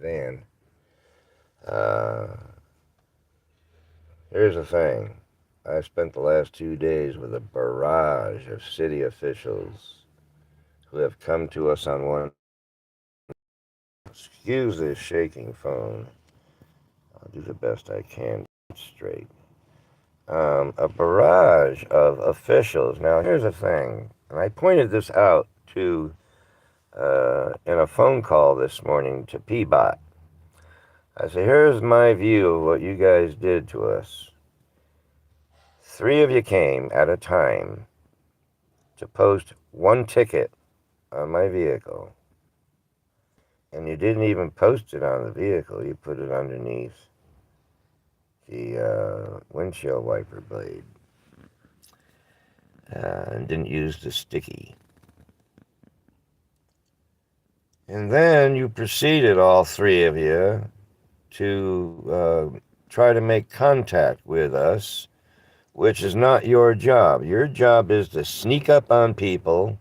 van. Here's the thing. I spent the last 2 days with a barrage of city officials who have come to us on one. Excuse this shaking phone. I'll do the best I can straight. A barrage of officials. Now, here's the thing, and I pointed this out to in a phone call this morning to Peabot. I said, here's my view of what you guys did to us. 3 of you came at a time to post one ticket on my vehicle, and you didn't even post it on the vehicle. You put it underneath the windshield wiper blade and didn't use the sticky. And then you proceeded, all 3 of you, to try to make contact with us, which is not your job. Your job is to sneak up on people,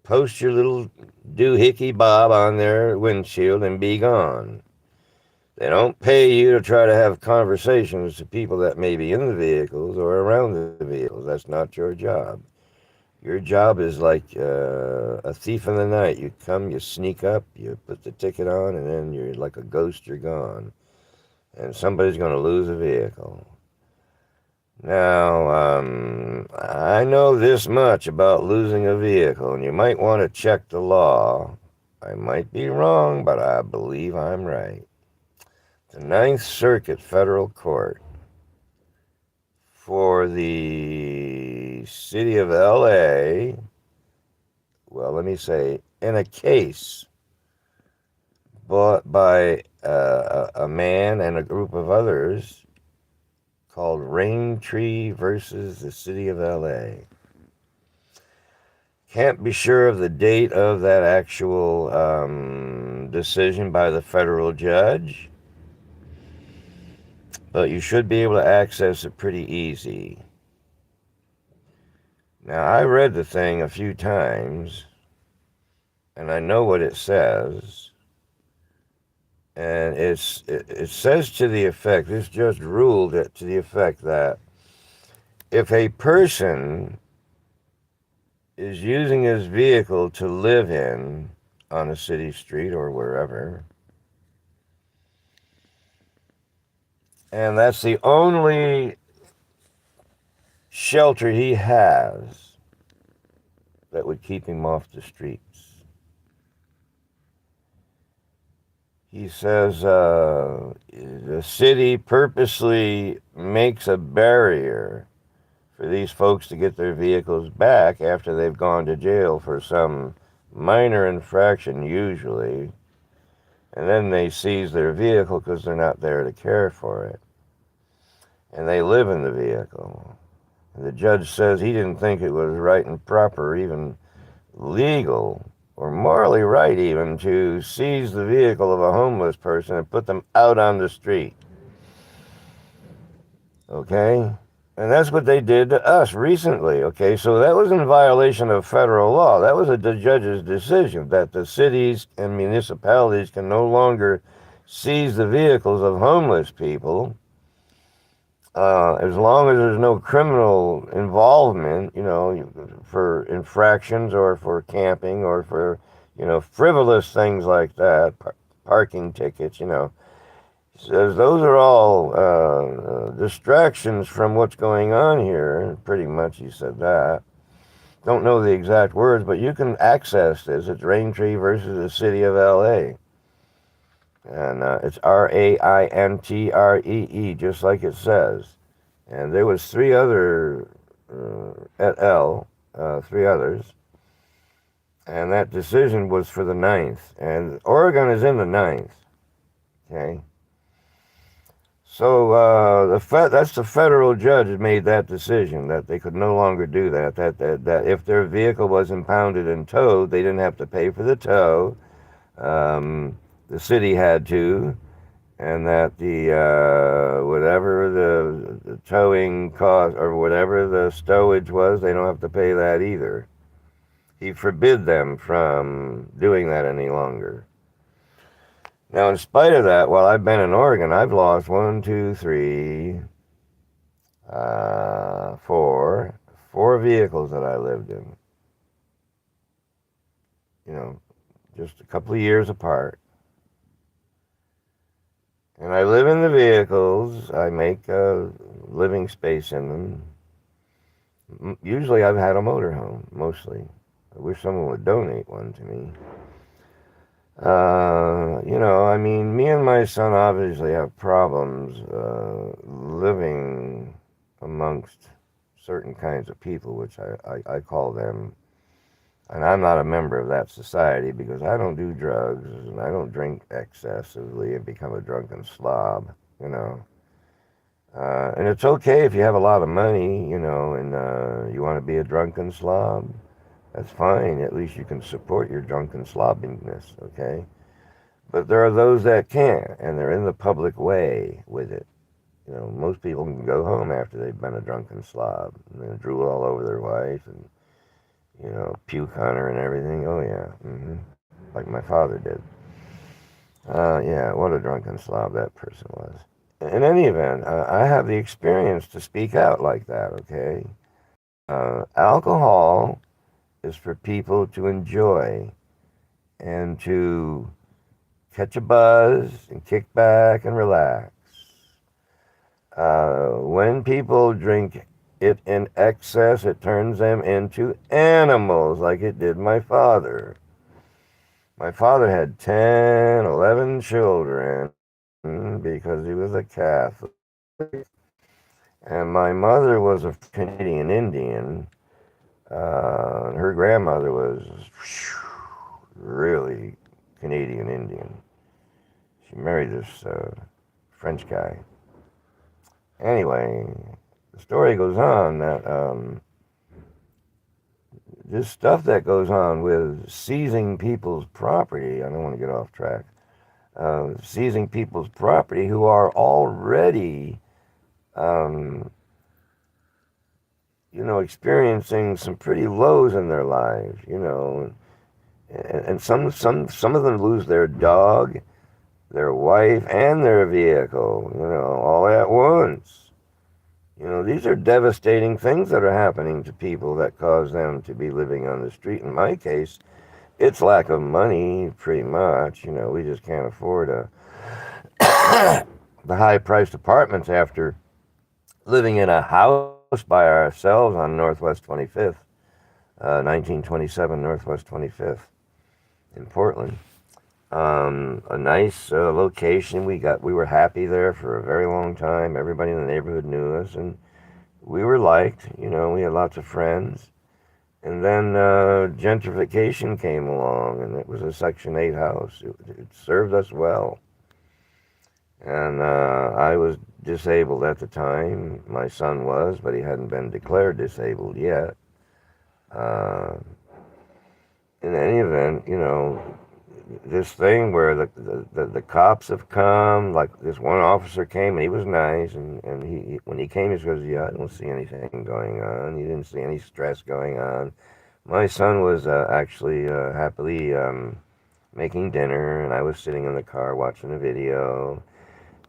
post your little doohickey bob on their windshield, and be gone. They don't pay you to try to have conversations with people that may be in the vehicles or around the vehicles. That's not your job. Your job is like a thief in the night. You come, you sneak up, you put the ticket on, and then you're like a ghost, you're gone. And somebody's going to lose a vehicle. Now, I know this much about losing a vehicle, and you might want to check the law. I might be wrong, but I believe I'm right. The Ninth Circuit Federal Court for the city of LA, well, let me say, in a case brought by a man and a group of others called Raintree versus the city of LA. Can't be sure of the date of that actual decision by the federal judge, but you should be able to access it pretty easy. Now, I read the thing a few times, and I know what it says, and it says to the effect, this judge ruled it to the effect that if a person is using his vehicle to live in on a city street or wherever, and that's the only shelter he has that would keep him off the streets. He says the city purposely makes a barrier for these folks to get their vehicles back after they've gone to jail for some minor infraction usually, and then they seize their vehicle because they're not there to care for it. And they live in the vehicle. And the judge says he didn't think it was right and proper, even legal, or morally right even, to seize the vehicle of a homeless person and put them out on the street. Okay? And that's what they did to us recently, okay? So that was in violation of federal law. That was the judge's decision that the cities and municipalities can no longer seize the vehicles of homeless people as long as there's no criminal involvement, for infractions or for camping or for, frivolous things like that, parking tickets, says those are all distractions from what's going on here. Pretty much he said that. Don't know the exact words, but you can access this. It's Raintree versus the city of LA. And it's Raintree, just like it says. And there was 3 other at L, 3 others. And that decision was for the 9th. And Oregon is in the 9th. Okay. So that's the federal judge that made that decision, that they could no longer do that. That if their vehicle was impounded and towed, they didn't have to pay for the tow. The city had to, and that the whatever the towing cost or whatever the stowage was, they don't have to pay that either. He forbid them from doing that any longer. Now, in spite of that, while I've been in Oregon, I've lost one, two, three, four vehicles that I lived in. You know, just a couple of years apart. And I live in the vehicles. I make a living space in them. Usually I've had a motorhome, mostly. I wish someone would donate one to me. I mean, me and my son obviously have problems living amongst certain kinds of people, which I call them. And I'm not a member of that society because I don't do drugs and I don't drink excessively and become a drunken slob, you know. And it's okay if you have a lot of money, and you want to be a drunken slob. That's fine. At least you can support your drunken slobbiness, okay? But there are those that can't, and they're in the public way with it. Most people can go home after they've been a drunken slob and then drool all over their wife and, puke on her and everything. Oh, yeah. Like my father did. Yeah, what a drunken slob that person was. In any event, I have the experience to speak out like that, okay? Alcohol is for people to enjoy and to catch a buzz and kick back and relax. When people drink it in excess, it turns them into animals like it did my father. My father had 10, 11 children because he was a Catholic. And my mother was a Canadian Indian. Her grandmother was really Canadian Indian. She married this French guy. Anyway, the story goes on that this stuff that goes on with seizing people's property, I don't want to get off track, seizing people's property who are already, experiencing some pretty lows in their lives, and some of them lose their dog, their wife, and their vehicle, all at once. These are devastating things that are happening to people that cause them to be living on the street. In my case, it's lack of money, pretty much. We just can't afford the high-priced apartments after living in a house by ourselves on Northwest 25th, 1927 Northwest 25th in Portland. A nice location. We were happy there for a very long time. Everybody in the neighborhood knew us, and we were liked. We had lots of friends. And then gentrification came along, and it was a Section 8 house. It served us well. And I was disabled at the time. My son was, but he hadn't been declared disabled yet. In any event, this thing where the cops have come, like this one officer came and he was nice, and he when he came he goes, yeah, I don't see anything going on. He didn't see any stress going on. My son was actually happily making dinner, and I was sitting in the car watching a video,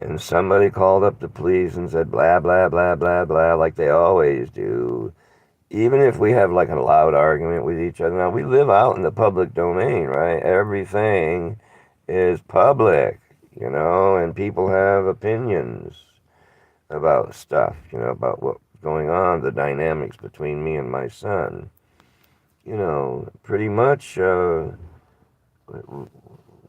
and somebody called up the police and said blah blah blah blah blah like they always do. Even if we have like a loud argument with each other, now we live out in the public domain, right? Everything is public, and people have opinions about stuff, about what's going on, the dynamics between me and my son. Pretty much,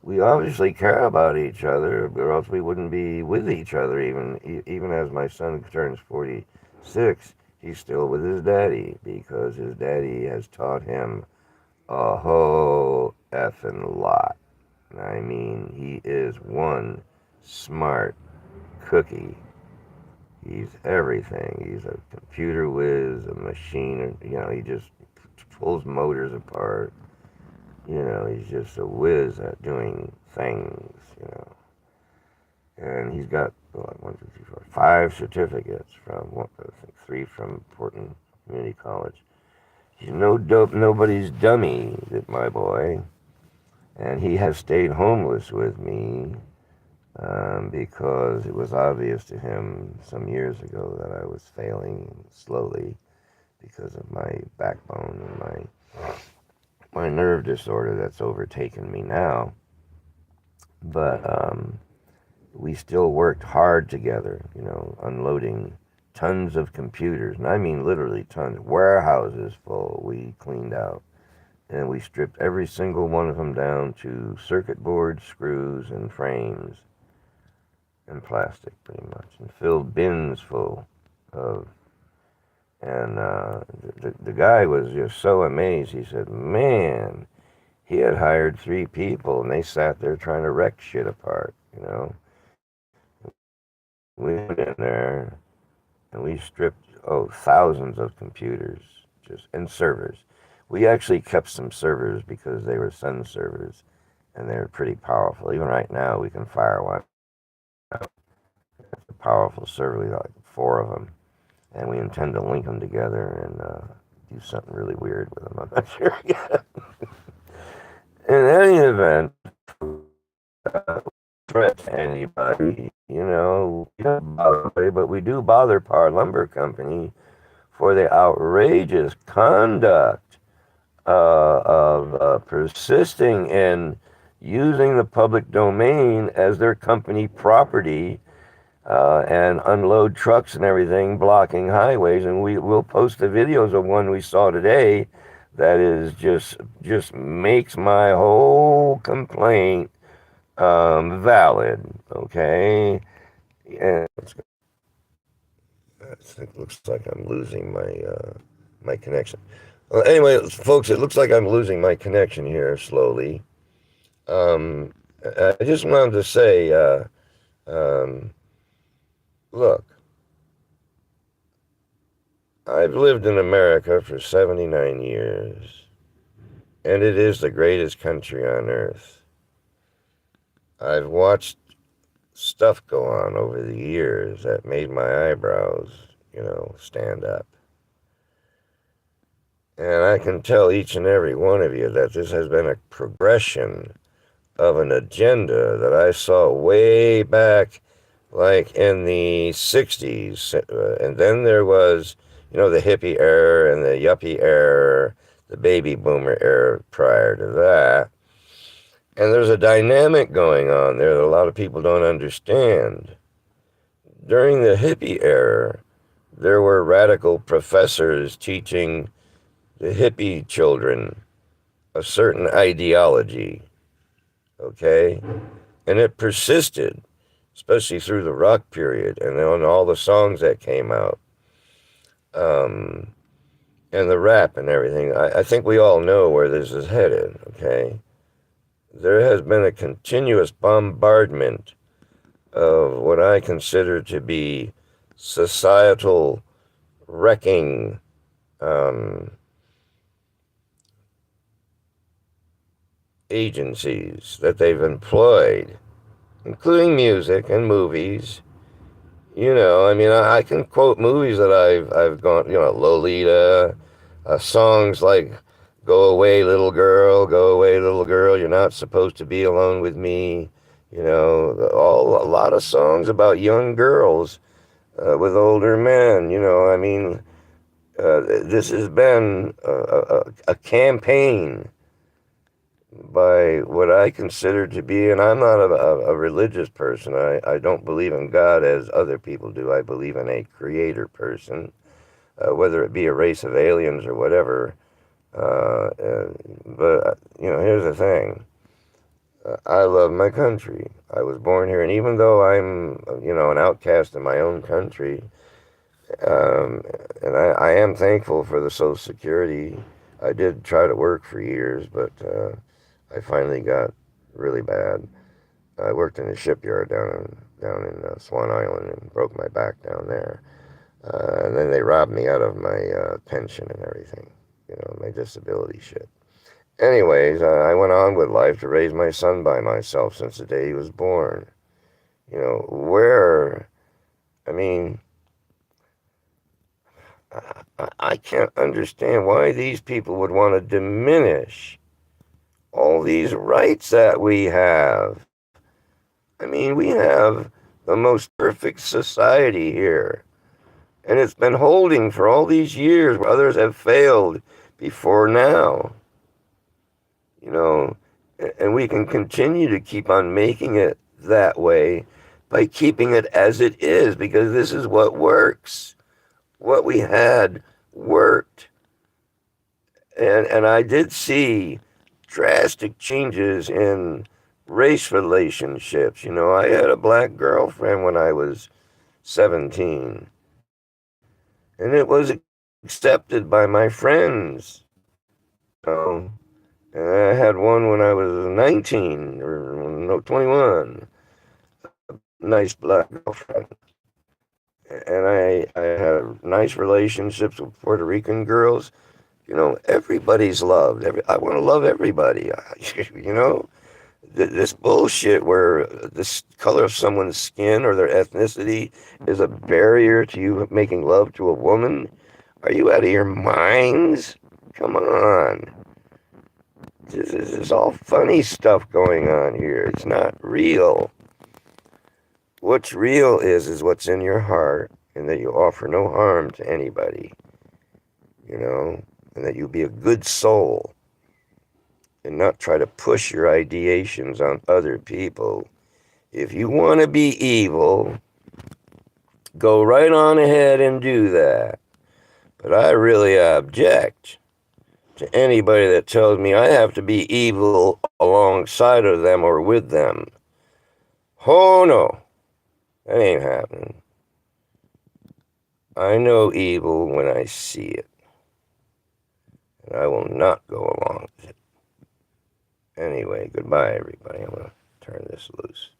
we obviously care about each other, or else we wouldn't be with each other, even as my son turns 46. He's still with his daddy because his daddy has taught him a whole effing lot. I mean, he is one smart cookie. He's everything. He's a computer whiz, a machine, he just pulls motors apart. He's just a whiz at doing things, And he's got 5 certificates from, I think 3 from Portland Community College. He's no dope, nobody's dummy, my boy. And he has stayed homeless with me because it was obvious to him some years ago that I was failing slowly because of my backbone and my nerve disorder that's overtaken me now. But we still worked hard together, unloading tons of computers, and I mean literally tons, warehouses full we cleaned out. And we stripped every single one of them down to circuit boards, screws, and frames, and plastic, pretty much, and filled bins full of. And the guy was just so amazed. He said, "Man, he had hired 3 people, and they sat there trying to wreck shit apart. We went in there, and we stripped thousands of computers, and servers. We actually kept some servers because they were Sun servers, and they're pretty powerful. Even right now, we can fire one up. It's a powerful server. We got like 4 of them, and we intend to link them together and do something really weird with them. I'm not sure yet. In any event, threat to anybody, we don't bother anybody, but we do bother Par Lumber Company for the outrageous conduct of persisting in using the public domain as their company property and unload trucks and everything, blocking highways. And we'll post the videos of one we saw today that is just makes my whole complaint valid. Okay, and it looks like I'm losing my connection. Well, anyway, folks, it looks like I'm losing my connection here slowly. I just wanted to say, look, I've lived in America for 79 years, and it is the greatest country on earth. I've watched stuff go on over the years that made my eyebrows, stand up. And I can tell each and every one of you that this has been a progression of an agenda that I saw way back, like in the 60s. And then there was, the hippie era and the yuppie era, the baby boomer era prior to that. And there's a dynamic going on there that a lot of people don't understand. During the hippie era, there were radical professors teaching the hippie children a certain ideology, okay? And it persisted, especially through the rock period and on all the songs that came out, and the rap and everything. I think we all know where this is headed, okay? There has been a continuous bombardment of what I consider to be societal wrecking agencies that they've employed, including music and movies. I mean, I can quote movies that I've gone, Lolita, songs like "Go Away, Little Girl, You're Not Supposed to Be Alone with Me." A lot of songs about young girls with older men. I mean, this has been a campaign by what I consider to be, and I'm not a religious person. I don't believe in God as other people do. I believe in a creator person, whether it be a race of aliens or whatever. But here's the thing. I love my country. I was born here, and even though I'm, an outcast in my own country, and I am thankful for the Social Security. I did try to work for years, but I finally got really bad. I worked in a shipyard down in Swan Island and broke my back down there. And then they robbed me out of my pension and everything, my disability shit. Anyways, I went on with life to raise my son by myself since the day he was born. I mean, I can't understand why these people would want to diminish all these rights that we have. I mean, we have the most perfect society here. And it's been holding for all these years where others have failed before now. You know, and we can continue to keep on making it that way by keeping it as it is, because this is what works. What we had worked. And I did see drastic changes in race relationships. You know, I had a black girlfriend when I was 17, and it was accepted by my friends. So, and I had one when I was 19 or no 21. Nice black girlfriend, and I had nice relationships with Puerto Rican girls. You know, everybody's loved. I want to love everybody. You know, this bullshit where the color of someone's skin or their ethnicity is a barrier to you making love to a woman. Are you out of your minds? Come on. This is all funny stuff going on here. It's not real. What's real is what's in your heart, and that you offer no harm to anybody, you know, and that you be a good soul and not try to push your ideations on other people. If you want to be evil, go right on ahead and do that. But I really object to anybody that tells me I have to be evil alongside of them or with them. Oh no, that ain't happening. I know evil when I see it, and I will not go along with it. Anyway, goodbye, everybody. I'm going to turn this loose.